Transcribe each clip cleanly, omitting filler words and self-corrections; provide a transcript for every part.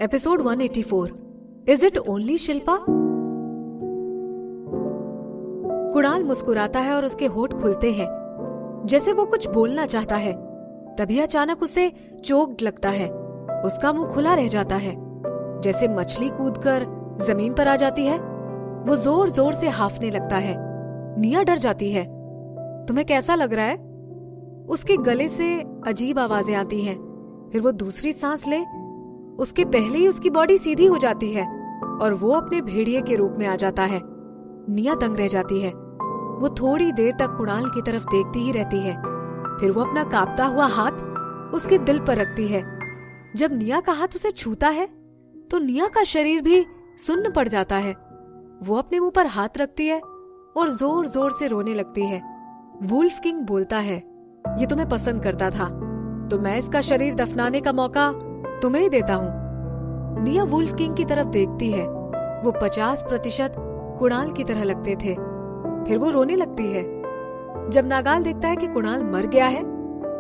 Episode 184। Is it only Shilpa? Kunal मुस्कुराता है और उसके होंठ खुलते हैं जैसे वो कुछ बोलना चाहता है। तभी अचानक उसे चोट लगता है। उसका मुंह खुला रह जाता है जैसे मछली कूदकर जमीन पर आ जाती है। वो जोर जोर से हांफने लगता है। निया डर जाती है। तुम्हें कैसा लग रहा है? उसके गले से अजीब आवाजें आती हैं। फिर वो दूसरी सांस ले, उसके पहले ही उसकी बॉडी सीधी हो जाती है और वो अपने भेड़िए के रूप में आ जाता है। निया दंग रह जाती है। वो थोड़ी देर तक कुणाल की तरफ देखती ही रहती है। फिर वो अपना कांपता हुआ हाथ उसके दिल पर रखती है। जब निया का हाथ उसे छूता है तो निया का शरीर भी सुन्न पड़ जाता है। वो अपने मुंह पर हाथ रखती है और जोर जोर से रोने लगती है। वुल्फ किंग बोलता है, ये तुम्हें पसंद करता था तो मैं इसका शरीर दफनाने का मौका तुम्हें ही देता हूँ। निया वुल्फ किंग की तरफ देखती है। वो 50% कुणाल की तरह लगते थे। फिर वो रोने लगती है। जब नागाल देखता है कि कुणाल मर गया है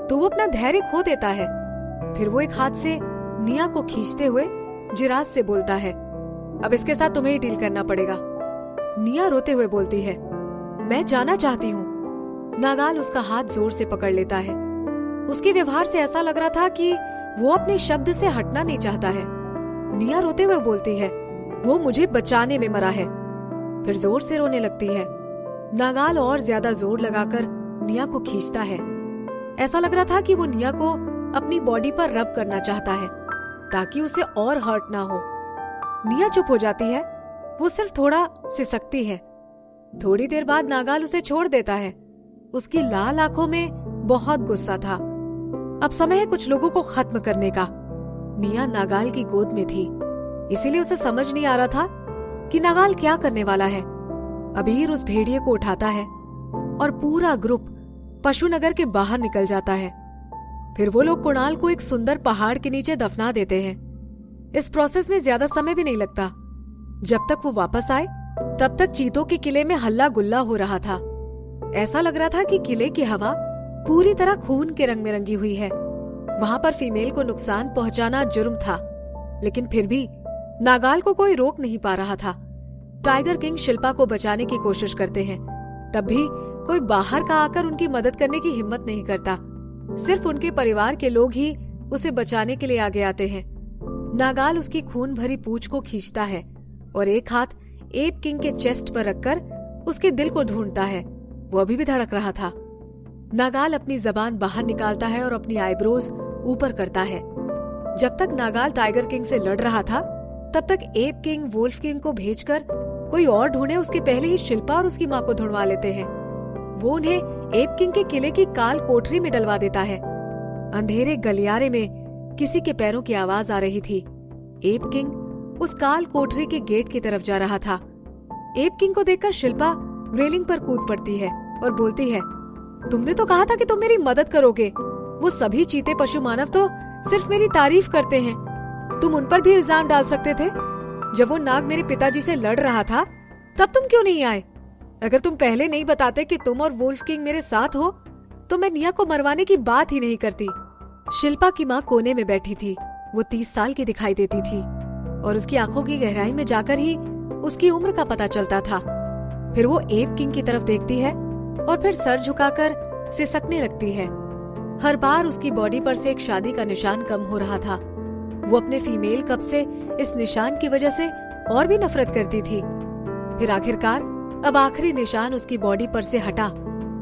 तो वो अपना धैर्य खो देता है। फिर वो एक हाथ से निया को खींचते हुए जिराज से बोलता है, अब इसके साथ तुम्हें ही डील करना पड़ेगा। निया रोते हुए बोलती है, मैं जाना चाहती हूँ। नागाल उसका हाथ जोर से पकड़ लेता है। उसके व्यवहार से ऐसा लग रहा था कि वो अपने शब्द से हटना नहीं चाहता है। निया रोते हुए बोलती है, वो मुझे बचाने में मरा है। फिर जोर से रोने लगती है। नागाल और ज्यादा जोर लगाकर निया को खींचता है। ऐसा लग रहा था कि वो निया को अपनी बॉडी पर रब करना चाहता है ताकि उसे और हर्ट ना हो। निया चुप हो जाती है। वो सिर्फ थोड़ा सिसकती है। थोड़ी देर बाद नागाल उसे छोड़ देता है। उसकी लाल आंखों में बहुत गुस्सा था। अब समय है कुछ लोगों को खत्म करने का। निया नागाल की गोद में थी, इसीलिए उसे समझ नहीं आ रहा था कि नागाल क्या करने वाला है। अबीर उस भेड़िए को उठाता है और पूरा ग्रुप पशुनगर के बाहर निकल जाता है। फिर वो लोग कुणाल को एक सुंदर पहाड़ के नीचे दफना देते हैं। इस प्रोसेस में ज्यादा समय भी नहीं लगता। जब तक वो वापस आए तब तक चीतों के किले में हल्ला गुल्ला हो रहा था। ऐसा लग रहा था कि किले की हवा पूरी तरह खून के रंग में रंगी हुई है। वहां पर फीमेल को नुकसान पहुंचाना जुर्म था, लेकिन फिर भी नागाल को कोई रोक नहीं पा रहा था। टाइगर किंग शिल्पा को बचाने की कोशिश करते हैं, तब भी कोई बाहर का आकर उनकी मदद करने की हिम्मत नहीं करता। सिर्फ उनके परिवार के लोग ही उसे बचाने के लिए आगे आते हैं। नागाल उसकी खून भरी पूंछ को खींचता है और एक हाथ एप किंग के चेस्ट पर रखकर उसके दिल को ढूंढता है। वो अभी भी धड़क रहा था। नागाल अपनी जबान बाहर निकालता है और अपनी आईब्रोज ऊपर करता है। जब तक नागाल टाइगर किंग से लड़ रहा था तब तक एप किंग वुल्फ किंग को भेजकर कोई और ढूंढे उसके पहले ही शिल्पा और उसकी माँ को ढूंढवा लेते हैं। वो उन्हें एप किंग के किले की काल कोठरी में डलवा देता है। अंधेरे गलियारे में किसी के पैरों की आवाज आ रही थी। एप किंग उस काल कोठरी के गेट की तरफ जा रहा था। एप किंग को देखकर शिल्पा रेलिंग पर कूद पड़ती है और बोलती है, तुमने तो कहा था कि तुम मेरी मदद करोगे। वो सभी चीते पशु मानव तो सिर्फ मेरी तारीफ करते हैं। तुम उन पर भी इल्जाम डाल सकते थे। जब वो नाग मेरे पिताजी से लड़ रहा था तब तुम क्यों नहीं आए? अगर तुम पहले नहीं बताते कि तुम और वुल्फ किंग मेरे साथ हो तो मैं निया को मरवाने की बात ही नहीं करती। शिल्पा की माँ कोने में बैठी थी। वो 30 साल की दिखाई देती थी और उसकी आंखों की गहराई में जाकर ही उसकी उम्र का पता चलता था। फिर वो एप किंग की तरफ देखती है और फिर सर झुकाकर सिसकने लगती है। हर बार उसकी बॉडी पर से एक शादी का निशान कम हो रहा था। वो अपने फीमेल कप से इस निशान की वजह से और भी नफरत करती थी। फिर आखिरकार अब आखिरी निशान उसकी बॉडी पर से हटा,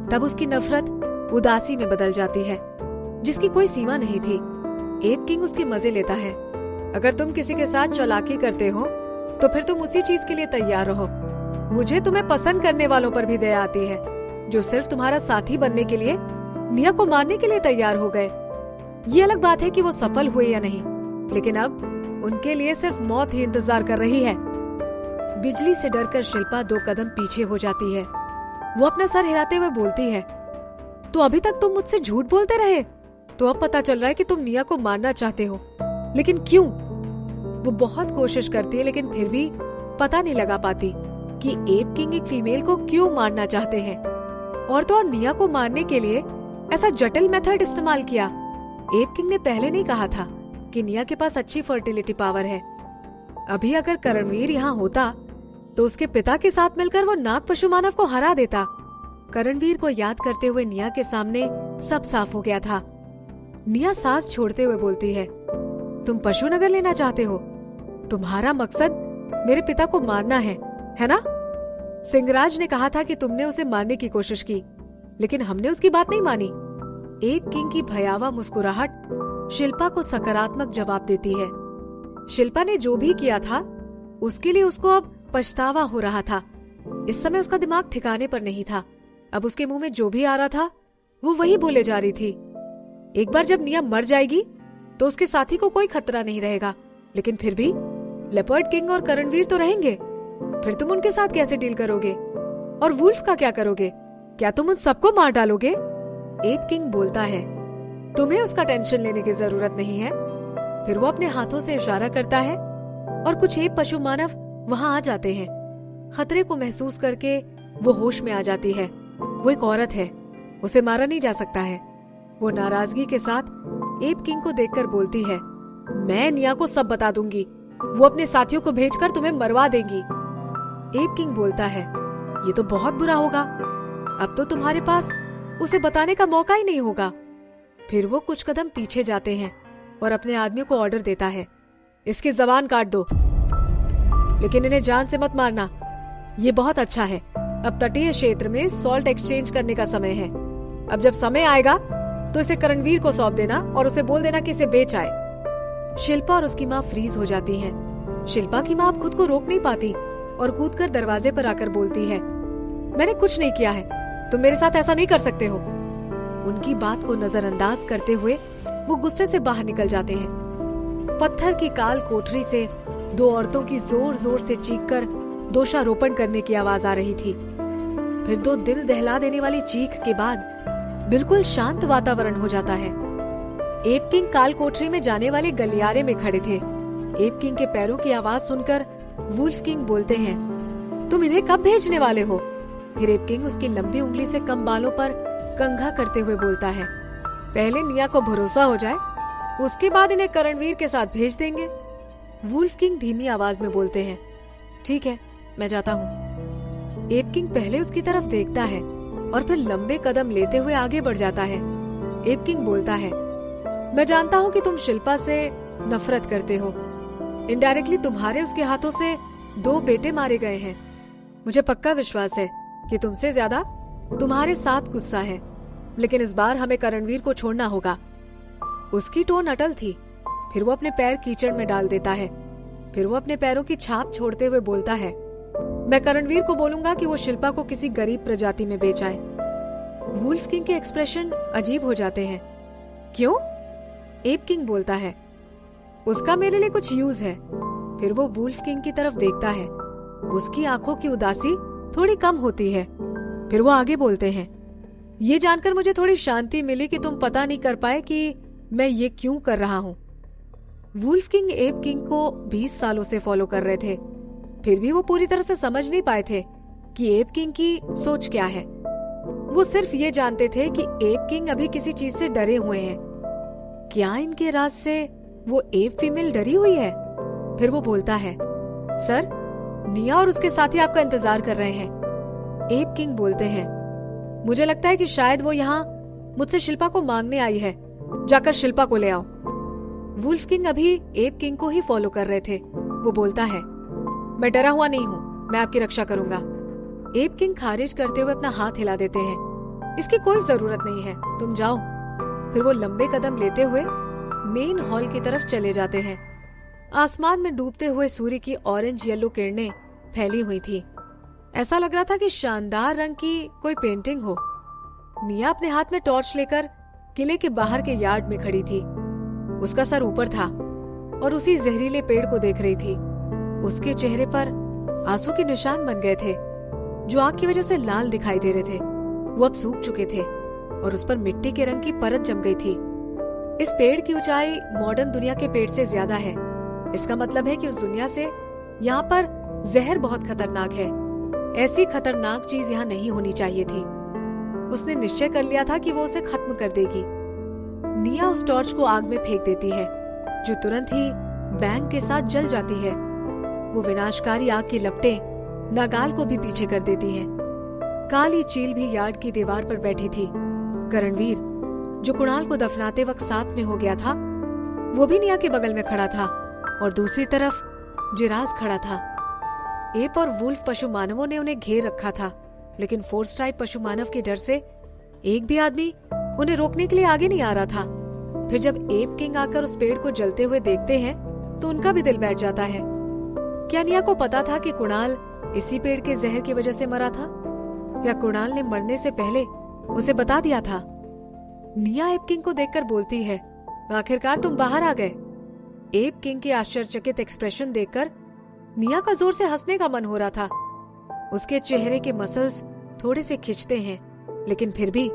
तब उसकी नफरत उदासी में बदल जाती है जिसकी कोई सीमा नहीं थी। एप किंग उसके मजे लेता है। अगर तुम किसी के साथ चालाकी करते हो तो फिर तुम उसी चीज के लिए तैयार रहो। मुझे तुम्हें पसंद करने वालों पर भी दया आती है जो सिर्फ तुम्हारा साथी बनने के लिए निया को मारने के लिए तैयार हो गए। ये अलग बात है कि वो सफल हुए या नहीं, लेकिन अब उनके लिए सिर्फ मौत ही इंतजार कर रही है। बिजली से डरकर शिल्पा 2 कदम पीछे हो जाती है। वो अपना सर हिलाते हुए बोलती है, तो अभी तक तुम मुझसे झूठ बोलते रहे? तो अब पता चल रहा है कि तुम निया को मारना चाहते हो, लेकिन क्यों? वो बहुत कोशिश करती है लेकिन फिर भी पता नहीं लगा पाती कि एप किंग एक फीमेल को क्यों मारना चाहते हैं। और तो और निया को मारने के लिए ऐसा जटिल मेथड इस्तेमाल किया। एप किंग ने पहले नहीं कहा था कि निया के पास अच्छी फर्टिलिटी पावर है। अभी अगर करणवीर यहाँ होता तो उसके पिता के साथ मिलकर वो नाग पशु मानव को हरा देता। करणवीर को याद करते हुए निया के सामने सब साफ हो गया था। निया सांस छोड़ते हुए बोलती है, तुम पशु नगर लेना चाहते हो? तुम्हारा मकसद मेरे पिता को मारना है ना? सिंहराज ने कहा था कि तुमने उसे मारने की कोशिश की, लेकिन हमने उसकी बात नहीं मानी। एप किंग की भयावह मुस्कुराहट शिल्पा को सकारात्मक जवाब देती है। शिल्पा ने जो भी किया था उसके लिए उसको अब पछतावा हो रहा था। इस समय उसका दिमाग ठिकाने पर नहीं था। अब उसके मुंह में जो भी आ रहा था वो वही बोले जा रही थी। एक बार जब निया मर जाएगी तो उसके साथी को कोई खतरा नहीं रहेगा, लेकिन फिर भी लेपर्ड किंग और करणवीर तो रहेंगे। फिर तुम उनके साथ कैसे डील करोगे? और वुल्फ का क्या करोगे? क्या तुम उन सबको मार डालोगे? एप किंग बोलता है, तुम्हें उसका टेंशन लेने की जरूरत नहीं है। फिर वो अपने हाथों से इशारा करता है और कुछ एप पशु मानव वहां आ जाते हैं। खतरे को महसूस करके वो होश में आ जाती है। वो एक औरत है, उसे मारा नहीं जा सकता है। वो नाराजगी के साथ एप किंग को देखकर बोलती है, मैं निया को सब बता दूंगी। वो अपने साथियों को भेजकर तुम्हें मरवा देंगी। एप किंग बोलता है, ये तो बहुत बुरा होगा। अब तो तुम्हारे पास उसे बताने का मौका ही नहीं होगा। फिर वो कुछ कदम पीछे जाते हैं और अपने आदमी को ऑर्डर देता है, इसकी जबान काट दो, लेकिन इन्हें जान से मत मारना। ये बहुत अच्छा है। अब तटीय क्षेत्र में सॉल्ट एक्सचेंज करने का समय है। अब जब समय आएगा तो इसे करणवीर को सौंप देना और उसे बोल देना कि इसे बेच आए। शिल्पा और उसकी माँ फ्रीज हो जाती हैं। शिल्पा की माँ अब खुद को रोक नहीं पाती और कूदकर दरवाजे पर आकर बोलती है, मैंने कुछ नहीं किया है, तुम मेरे साथ ऐसा नहीं कर सकते हो। उनकी बात को नजरअंदाज करते हुए वो गुस्से से बाहर निकल जाते हैं। पत्थर की काल कोठरी से दो औरतों की जोर जोर से चीखकर दोषारोपण करने की आवाज आ रही थी। फिर दो दिल दहला देने वाली चीख के बाद बिल्कुल शांत वातावरण हो जाता है। एप किंग काल कोठरी में जाने वाले गलियारे में खड़े थे। एप किंग के पैरों की आवाज सुनकर वुल्फ किंग बोलते हैं, तुम इन्हें कब भेजने वाले हो? फिर एप किंग उसकी लंबी उंगली से कम बालों पर कंघा करते हुए बोलता है, पहले निया को भरोसा हो जाए, उसके बाद इन्हें करणवीर के साथ भेज देंगे। वुल्फ किंग धीमी आवाज में बोलते हैं, ठीक है, मैं जाता हूँ। एप किंग पहले उसकी तरफ देखता है और फिर लंबे कदम लेते हुए आगे बढ़ जाता है। एप किंग बोलता है, मैं जानता हूँ कि तुम शिल्पा से नफरत करते हो। इनडायरेक्टली तुम्हारे उसके हाथों से 2 बेटे मारे गए हैं। मुझे पक्का विश्वास है कि तुमसे ज्यादा तुम्हारे साथ गुस्सा है, लेकिन इस बार हमें करणवीर को छोड़ना होगा। उसकी टोन अटल थी। फिर वो अपने पैर कीचड़ में डाल देता है। फिर वो अपने पैरों की छाप छोड़ते हुए बोलता है, मैं करणवीर को बोलूंगा कि वो शिल्पा को किसी गरीब प्रजाति में बेच आए। वुल्फ किंग के एक्सप्रेशन अजीब हो जाते हैं। क्यों? एप किंग बोलता है, उसका मेरे लिए कुछ यूज है। फिर वो वुल्फ किंग की तरफ देखता है। उसकी आंखों की उदासी थोड़ी कम होती है। फिर वो आगे बोलते हैं, ये जानकर मुझे थोड़ी शांति मिली कि तुम पता नहीं कर पाए कि मैं ये क्यों कर रहा हूँ। वुल्फ किंग एप किंग को 20 सालों से फॉलो कर रहे थे, फिर भी वो पूरी तरह से समझ नहीं पाए थे कि एप किंग की सोच क्या है। वो सिर्फ ये जानते थे कि एप किंग अभी किसी चीज से डरे हुए हैं। क्या इनके राज से वो एप फीमेल डरी हुई है? फिर वो बोलता है, सर, निया और उसके साथी आपका इंतजार कर रहे हैं। एप किंग बोलते हैं, मुझे लगता है कि शायद वो यहाँ मुझसे शिल्पा को मांगने आई है। जाकर शिल्पा को ले आओ। वुल्फ किंग अभी एप किंग को ही फॉलो कर रहे थे। वो बोलता है, मैं डरा हुआ नहीं हूँ, मैं आपकी रक्षा करूंगा। एप किंग खारिज करते हुए अपना हाथ हिला देते हैं, इसकी कोई जरूरत नहीं है, तुम जाओ। फिर वो लंबे कदम लेते हुए मेन हॉल की तरफ चले जाते हैं। आसमान में डूबते हुए सूर्य की ऑरेंज येलो किरणें फैली हुई थी। ऐसा लग रहा था कि शानदार रंग की कोई पेंटिंग हो। निया अपने हाथ में टॉर्च लेकर किले के बाहर के यार्ड में खड़ी थी। उसका सर ऊपर था और उसी जहरीले पेड़ को देख रही थी। उसके चेहरे पर आंसू के निशान बन गए थे, जो आग की वजह से लाल दिखाई दे रहे थे। वो अब सूख चुके थे और उस पर मिट्टी के रंग की परत जम गई थी। इस पेड़ की ऊंचाई मॉडर्न दुनिया के पेड़ से ज्यादा है। इसका मतलब है कि उस दुनिया से यहाँ पर जहर बहुत खतरनाक है। ऐसी खतरनाक चीज यहाँ नहीं होनी चाहिए थी। उसने निश्चय कर लिया था कि वो उसे खत्म कर देगी। निया उस टॉर्च को आग में फेंक देती है जो तुरंत ही बैंग के साथ जल जाती है। वो विनाशकारी आग की लपटें नागाल को भी पीछे कर देती हैं। काली चील भी यार्ड की दीवार पर बैठी थी। करणवीर, जो कुणाल को दफनाते वक्त साथ में हो गया था, वो भी निया के बगल में खड़ा था और दूसरी तरफ जिराज खड़ा था। एप और वुल्फ पशु मानवों ने उन्हें घेर रखा था, लेकिन फोर्स टाइप पशु मानव के डर से एक भी आदमी उन्हें रोकने के लिए आगे नहीं आ रहा था। फिर जब एप किंग आकर उस पेड़ को जलते हुए देखते हैं तो उनका भी दिल बैठ जाता है। क्या निया को पता था कि कुणाल इसी पेड़ के जहर की वजह से मरा था, या कुणाल ने मरने से पहले उसे बता दिया था? निया एप किंग को देखकर बोलती है, आखिरकार तुम बाहर आ गए। एप किंग के आश्चर्यचकित एक्सप्रेशन देखकर निया का जोर से हंसने का मन हो रहा था। उसके चेहरे के मसल्स थोड़े से खिंचते हैं, लेकिन फिर भी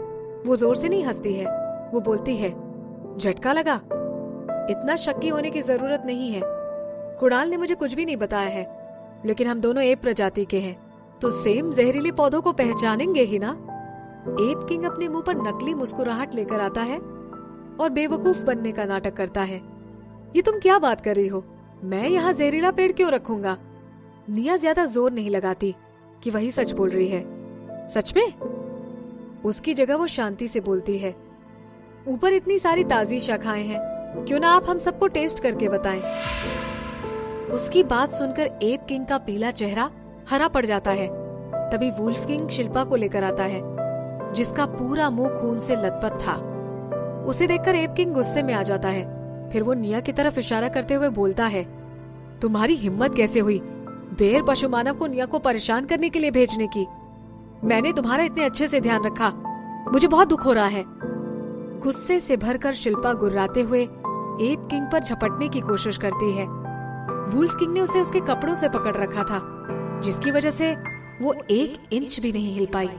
वो जोर से नहीं हंसती है। वो बोलती है, झटका लगा? इतना शक्की होने की जरूरत नहीं है। कुणाल ने मुझे कुछ भी नहीं बताया है, लेकिन हम दोनों एप प्रजाति के हैं, तो सेम जहरीले पौधों को पहचानेंगे ही ना। एप किंग अपने मुंह पर नकली मुस्कुराहट लेकर आता है और बेवकूफ बनने का नाटक करता है। ये तुम क्या बात कर रही हो? मैं यहाँ जहरीला पेड़ क्यों रखूंगा? निया ज्यादा जोर नहीं लगाती कि वही सच बोल रही है। सच में? उसकी जगह वो शांति से बोलती है, ऊपर इतनी सारी ताजी शाखाएं हैं, क्यों ना आप हम सबको टेस्ट करके बताएं। उसकी बात सुनकर एप किंग का पीला चेहरा हरा पड़ जाता है। तभी वुल्फ किंग शिल्पा को लेकर आता है, जिसका पूरा मुंह खून से लथपथ था। उसे देखकर एप किंग गुस्से में आ जाता है। फिर वो निया की तरफ इशारा करते हुए बोलता है, तुम्हारी हिम्मत कैसे हुई बेर पशु मानव को निया को परेशान करने के लिए भेजने की? मैंने तुम्हारा इतने अच्छे से ध्यान रखा, मुझे बहुत दुख हो रहा है। गुस्से से भरकर शिल्पा गुर्राते हुए एप किंग पर झपटने की कोशिश करती है। वुल्फ किंग ने उसे उसके कपड़ों से पकड़ रखा था, जिसकी वजह से वो 1 इंच भी नहीं हिल पाई।